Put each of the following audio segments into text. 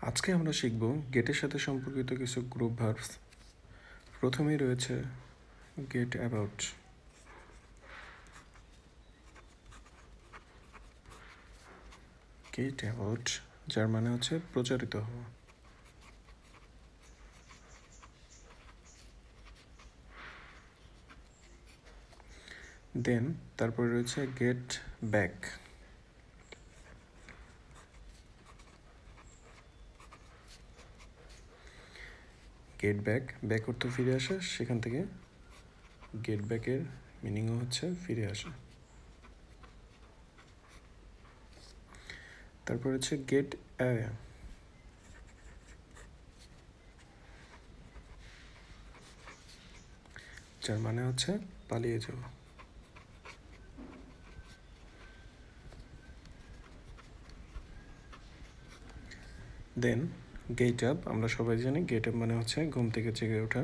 আজকে আমরা শিখব গেটের সাথে সম্পর্কিত কিছু গ্রুপ ভার্বস। প্রথমেই রয়েছে গেট অ্যাবাউট। গেট অ্যাবাউট যার মানে হচ্ছে প্রচারিত হওয়া। দেন তারপরে রয়েছে get back. Get back, back অর্থ ফিরে আসা, সেখান থেকে গেট ব্যাকের মিনিংও হচ্ছে ফিরে আসা। তারপর হচ্ছে গেট অ্যাওয়ে। যার মানে হচ্ছে পালিয়ে যাওয়া। দেন গেট আপ, আমরা সবাই জানি গেট আপ মানে হচ্ছে ঘুম থেকে জেগে ওঠা।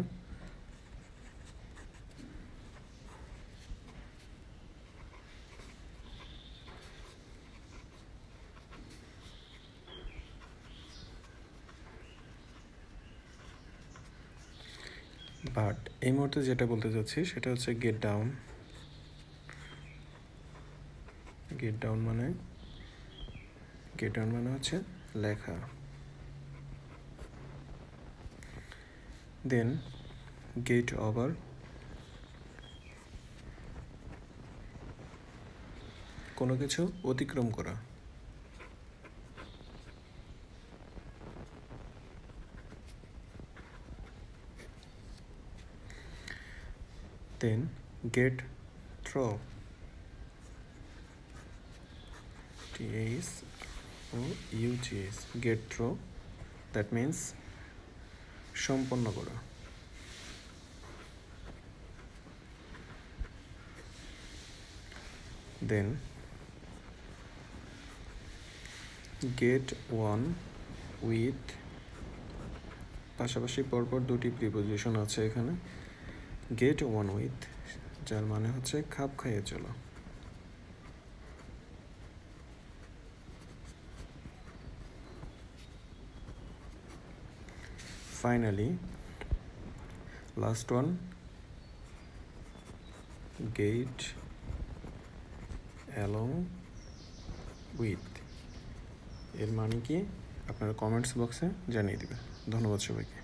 বাট এই মুহূর্তে যেটা বলতে চাচ্ছি সেটা হচ্ছে গেট ডাউন। গেট ডাউন মানে হচ্ছে লেখা। দেন গেট ওভার, কোনো কিছু অতিক্রম করা। Then get through, THROUGH, get through, that means সম্পন্ন করা। দেন গেট ওয়ান উইথ, পাশাপাশি পরপর দুটি প্রিপোজিশন আছে এখানে। গেট ওয়ান উইথ যার মানে হচ্ছে খাপ খাইয়ে চলা। Finally last one get along with, এর মানে কি আপনারা কমেন্টস বক্সে জানিয়ে দেবেন। ধন্যবাদ সবাইকে।